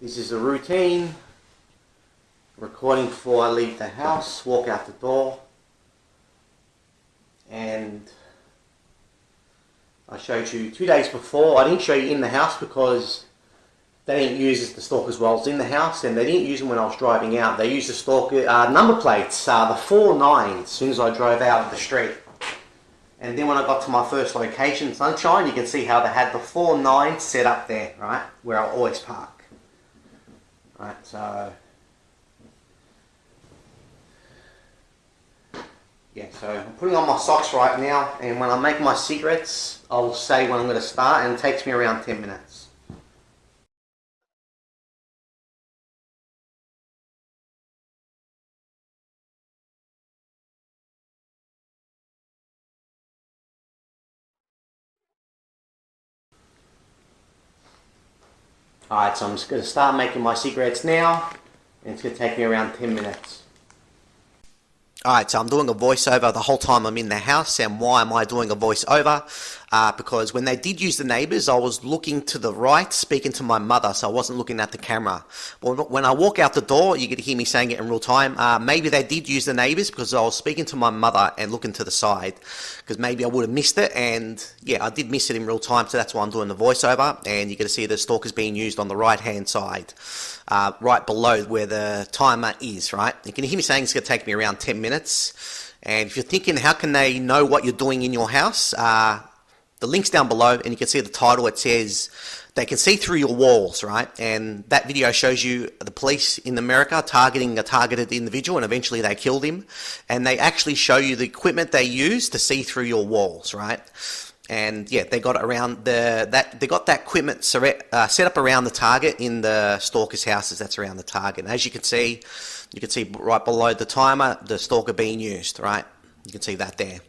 This is a routine recording before I leave the house, walk out the door, and I showed you 2 days before. I didn't show you in the house because they didn't use the stalkers while I was in the house, and they didn't use them when I was driving out. They used the stalker number plates, the 49, as soon as I drove out of the street. And then when I got to my first location, Sunshine, you can see how they had the 49 set up there, right, where I always park. Right, so yeah, so I'm putting on my socks right now, and when I make my cigarettes, I'll say when I'm going to start, and it takes me around 10 minutes. Alright, so I'm just going to start making my cigarettes now, and it's going to take me around 10 minutes. Alright, so I'm doing a voiceover the whole time I'm in the house. And why am I doing a voiceover? Because when they did use the neighbours, I was looking to the right, speaking to my mother, so I wasn't looking at the camera. Well, when I walk out the door, you get to hear me saying it in real time. Maybe they did use the neighbours because I was speaking to my mother and looking to the side, because maybe I would have missed it. And yeah, I did miss it in real time, so that's why I'm doing the voiceover. And you get to see the stalkers being used on the right hand side, right below where the timer is, right? You can hear me saying it's going to take me around 10 minutes. And if you're thinking, how can they know what you're doing in your house? The link's down below, and you can see the title. It says they can see through your walls, right? And that video shows you the police in America targeting a targeted individual, and eventually they killed him. And they actually show you the equipment they use to see through your walls, right? And yeah, they got around they got that equipment set up around the target in the stalker's houses. That's around the target. And as you can see right below the timer, the stalker being used, right? You can see that there.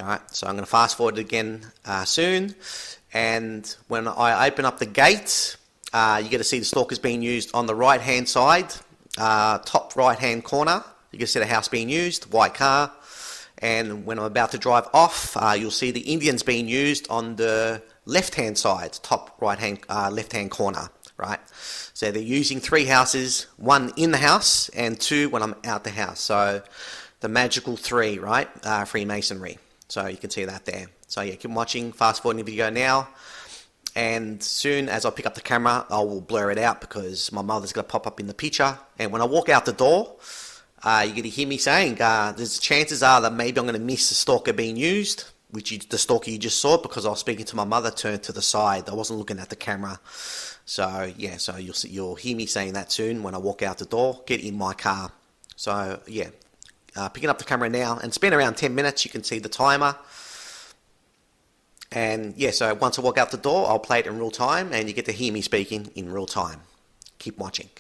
Alright, so I'm going to fast forward again soon, and when I open up the gate, you get to see the stalkers being used on the right hand side, top right hand corner. You can see the house being used, white car, and when I'm about to drive off, you'll see the Indians being used on the left hand side, top right hand left hand corner, right? So they're using 3 houses, 1 in the house and 2 when I'm out the house. So the magical 3, right? Freemasonry. So you can see that there. So yeah, keep watching, fast forwarding the video now. And soon as I pick up the camera, I will blur it out because my mother's going to pop up in the picture. And when I walk out the door, you're going to hear me saying, there's chances are that maybe I'm going to miss the stalker being used, the stalker you just saw, because I was speaking to my mother turned to the side. I wasn't looking at the camera. So yeah, so you'll hear me saying that soon when I walk out the door, get in my car. So yeah. Picking up the camera now, and it's been around 10 minutes. You can see the timer, and yeah, so once I walk out the door, I'll play it in real time, and you get to hear me speaking in real time. Keep watching.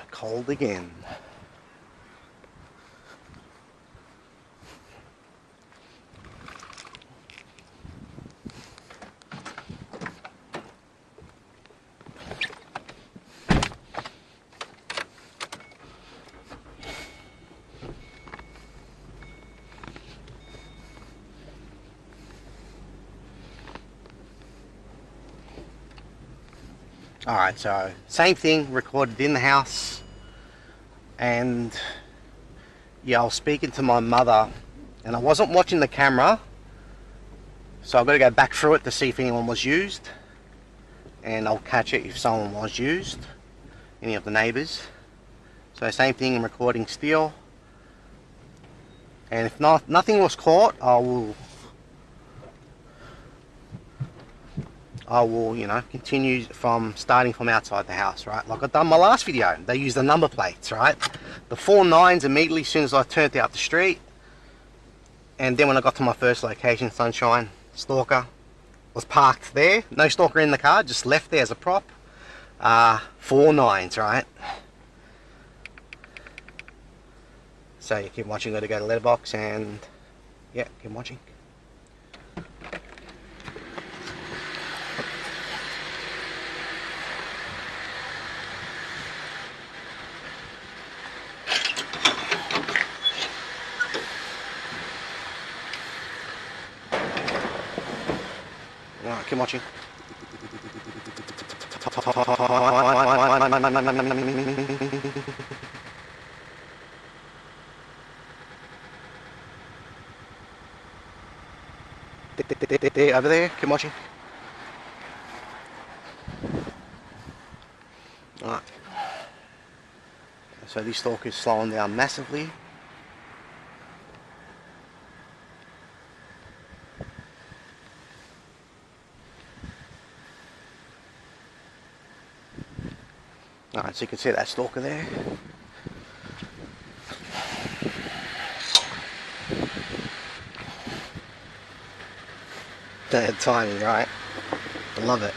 Cold again. Alright, so same thing, recorded in the house, and yeah, I was speaking to my mother and I wasn't watching the camera, so I've got to go back through it to see if anyone was used, and I'll catch it if someone was used, any of the neighbours. So same thing, I'm recording still, and if nothing was caught, I will, you know, continue starting from outside the house, right? Like I've done my last video. They use the number plates, right? The 49s immediately as soon as I turned out the street. And then when I got to my first location, Sunshine, stalker was parked there. No stalker in the car, just left there as a prop. 49s, right? So you keep watching, got to go to letterbox, and yeah, keep watching. Alright, keep watching. Over there, keep watching. Alright. So this stalk is slowing down massively. Alright, so you can see that stalker there. Bad timing, right? I love it.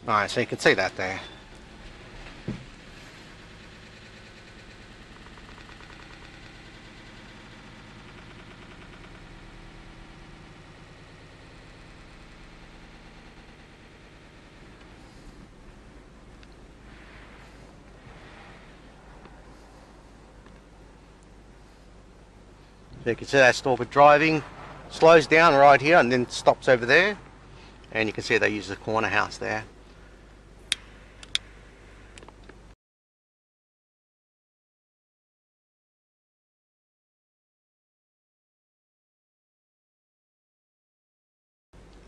Alright, so you can see that there. So you can see that stalker driving, slows down right here and then stops over there. And you can see they use the corner house there.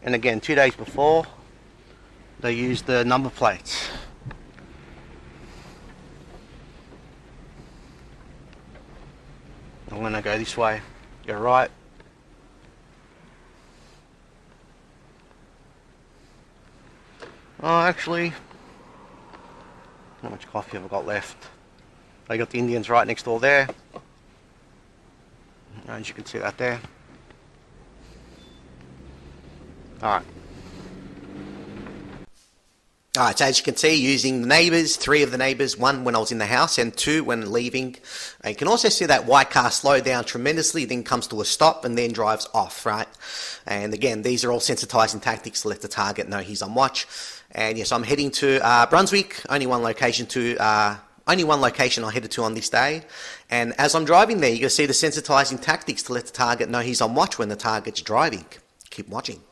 And again, 2 days before, they used the number plates. I'm going to go this way. Go right. Oh, actually, how much coffee have I got left? I got the Indians right next door there. As you can see that there. Alright. Alright, so as you can see, using the neighbours, 3 of the neighbours, 1 when I was in the house and 2 when leaving. You can also see that white car slow down tremendously, then comes to a stop and then drives off, right? And again, these are all sensitising tactics to let the target know he's on watch. And yes, I'm heading to Brunswick, only one location I headed to on this day. And as I'm driving there, you can see the sensitising tactics to let the target know he's on watch when the target's driving. Keep watching.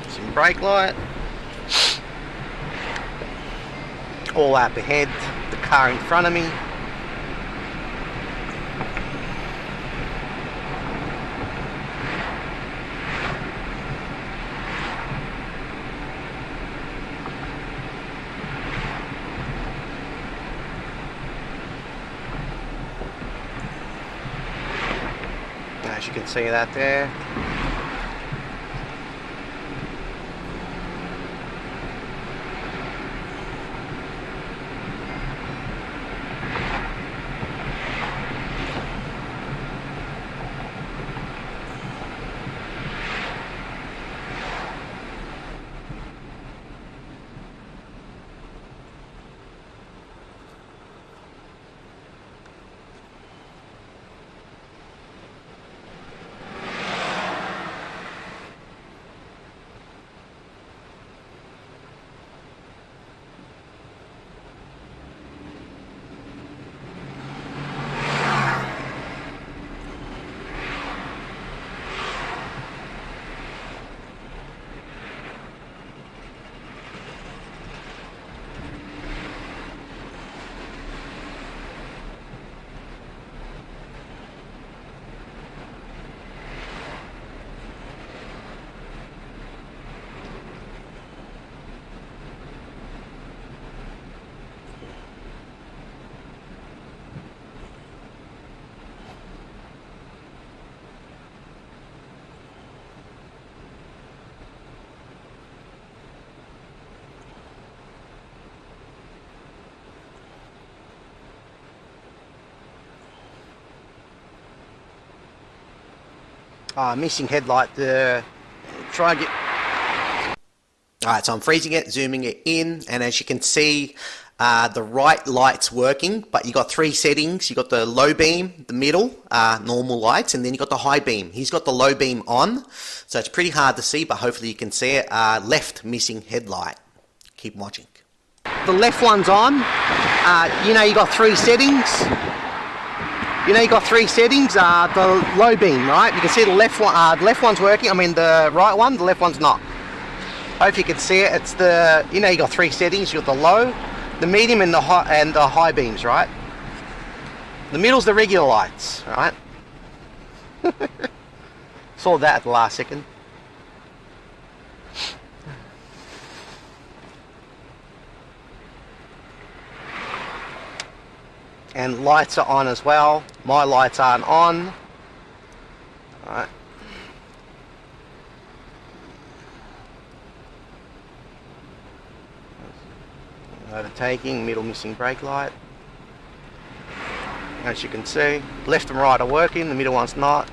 Some brake light. All up ahead, the car in front of me. As you can see that there. Missing headlight. Try and get... Alright, so I'm freezing it, zooming it in, and as you can see, the right light's working, but you got three settings. You got the low beam, the middle, normal lights, and then you got the high beam. He's got the low beam on, so it's pretty hard to see, but hopefully you can see it. Left missing headlight. Keep watching. The left one's on. You know you got three settings. The low beam, right? You can see the left one's working. I mean the right one, the left one's not. Hope you can see it. It's the, you got three settings. You got the low, the medium, and the high beams, right? The middle's the regular lights, right? Saw that at the last second. And lights are on as well. My lights aren't on. All right. Overtaking, middle missing brake light. As you can see, left and right are working, the middle one's not.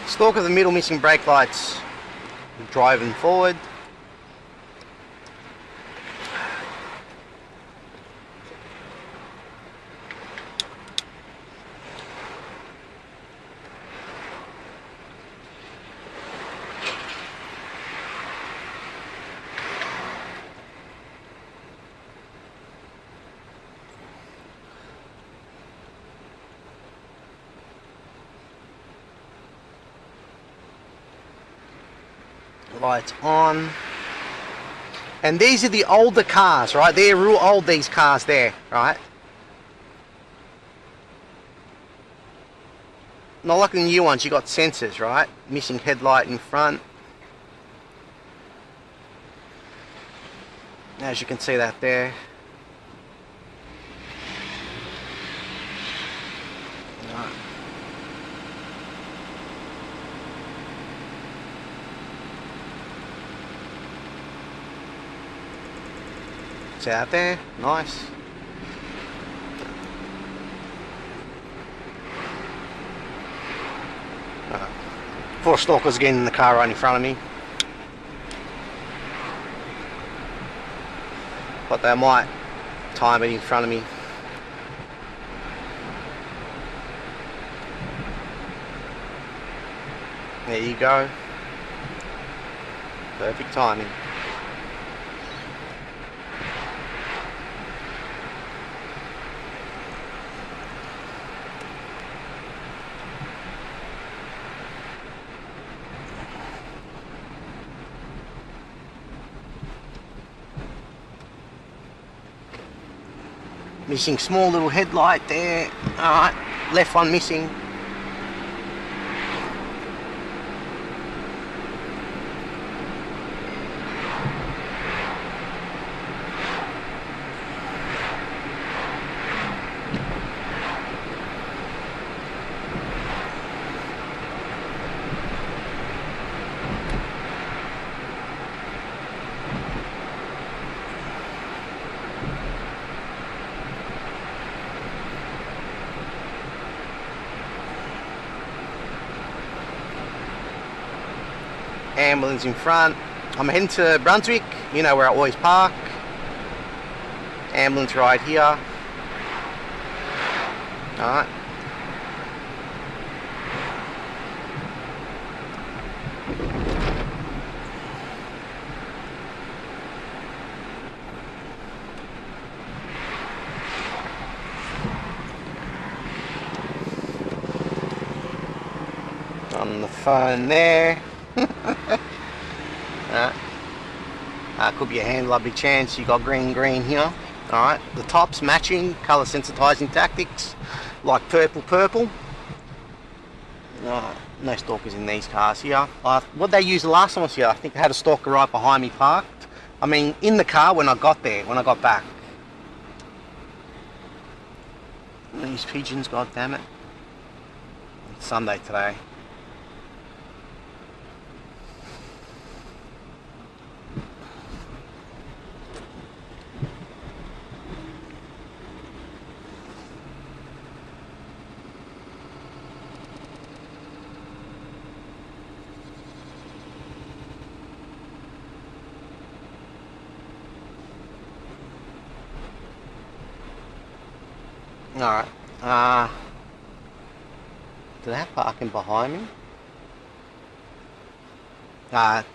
Stalk of the middle missing brake lights, driving forward. Lights on. And these are the older cars, right? They're real old, these cars there, right? Not like the new ones, you got sensors, right? Missing headlight in front. As you can see that there. Right. See that there? Nice. Four stalkers again in the car right in front of me. But they might time it in front of me. There you go. Perfect timing. Missing small little headlight there. Alright, left one missing. Ambulance in front. I'm heading to Brunswick, you know where I always park. Ambulance right here. Alright. On the phone there. Could be a handler, big chance. You got green here. Alright, the top's matching, colour sensitizing tactics, like purple. No stalkers in these cars here. What they used the last time I was here, I think I had a stalker right behind me parked. I mean, in the car when I got back. These pigeons, god damn it. It's Sunday today. Alright, do they have parking behind me? Alright,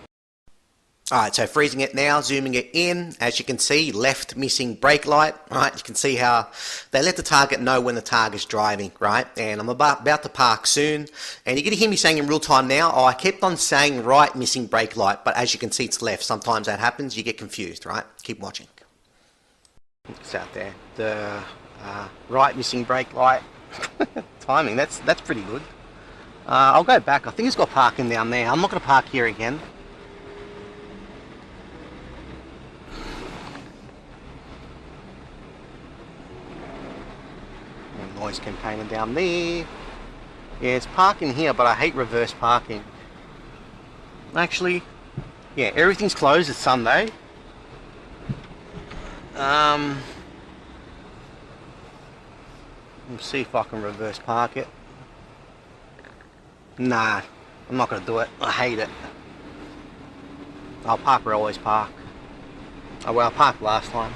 so freezing it now, zooming it in, as you can see, left missing brake light, right? You can see how they let the target know when the target's driving, right? And I'm about to park soon, and you're going to hear me saying in real time now, I kept on saying right missing brake light, but as you can see it's left. Sometimes that happens, you get confused, right? Keep watching. It's out there. The right missing brake light. Timing, that's pretty good. I'll go back. I think it's got parking down there. I'm not going to park here again. Noise campaigner down there. Yeah, it's parking here, but I hate reverse parking. Actually, yeah, everything's closed. It's Sunday. Let's see if I can reverse park it. Nah, I'm not going to do it. I hate it. I'll park where I always park. Oh, well, I parked last time.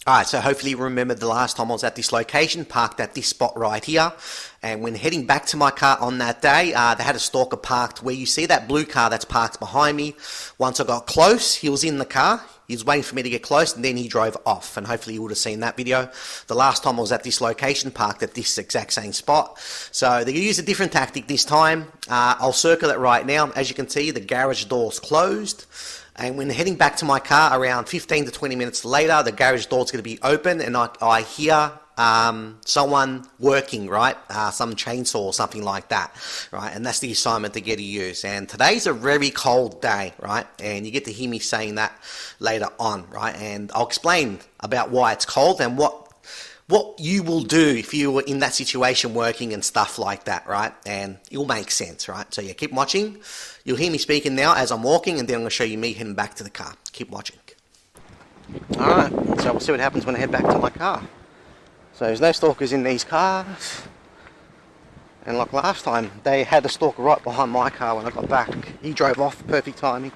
Alright, so hopefully you remember the last time I was at this location, parked at this spot right here. And when heading back to my car on that day, they had a stalker parked where you see that blue car that's parked behind me. Once I got close, he was in the car. He was waiting for me to get close, and then he drove off. And hopefully you would have seen that video. The last time I was at this location, parked at this exact same spot. So they're going to use a different tactic this time. I'll circle it right now. As you can see, the garage door's closed. And when heading back to my car around 15 to 20 minutes later, the garage door's going to be open, and I hear someone working, right? Some chainsaw or something like that, right? And that's the assignment they get to use. And today's a very cold day, right? And you get to hear me saying that later on, right? And I'll explain about why it's cold and what you will do if you were in that situation working and stuff like that, right? And it'll make sense, right? So yeah, keep watching. You'll hear me speaking now as I'm walking, and then I'm going to show you me heading back to the car. Keep watching. Alright, so we'll see what happens when I head back to my car. So there's no stalkers in these cars. And like last time, they had a stalker right behind my car when I got back. He drove off, perfect timing.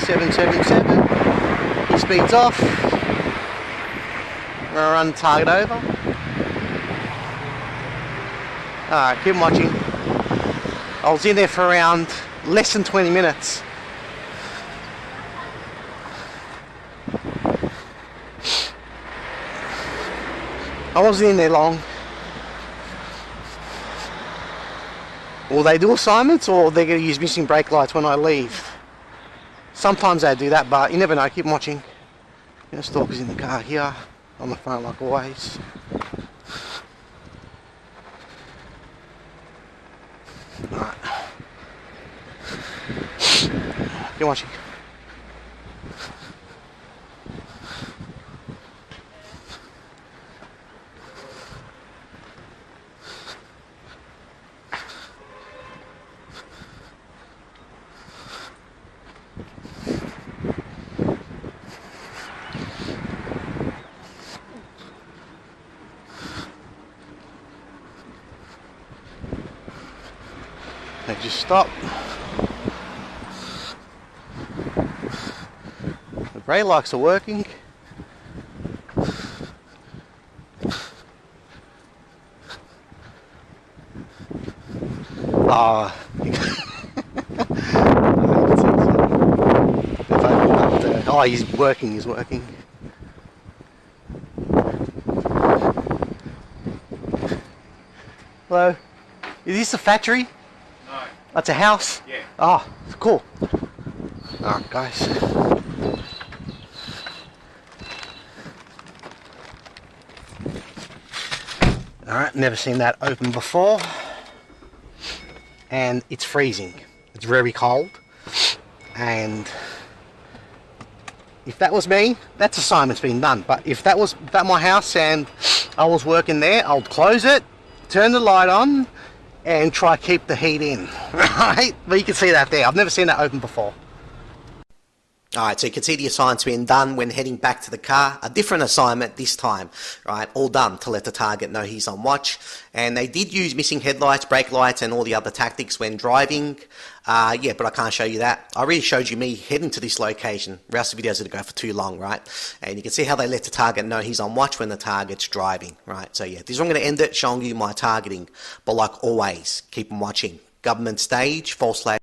.777. He speeds off. I'm gonna run the target over. Alright, keep watching. I was in there for around less than 20 minutes. I wasn't in there long. Will they do assignments, or they're going to use missing brake lights when I leave? Sometimes they do that, but you never know. Keep watching. Stalker's in the car here, on the front like always. Alright. Keep watching. They just stop. The brake lights are working. Oh, oh, he's working, he's working. Hello, is this a factory? No. That's a house? Yeah. Oh, cool. Alright guys. Alright, never seen that open before. And it's freezing. It's very cold. And if that was me, that assignment's been done. But if that was my house and I was working there, I would close it, turn the light on, and try to keep the heat in. Right? But you can see that there. I've never seen that open before. Alright, so you can see the assignment's being done when heading back to the car. A different assignment this time, right? All done to let the target know he's on watch. And they did use missing headlights, brake lights, and all the other tactics when driving. Yeah, but I can't show you that. I really showed you me heading to this location. The rest of the videos would go for too long, right? And you can see how they let the target know he's on watch when the target's driving, right? So yeah, this is where I'm going to end it, showing you my targeting. But like always, keep on watching. Government stage, false flag.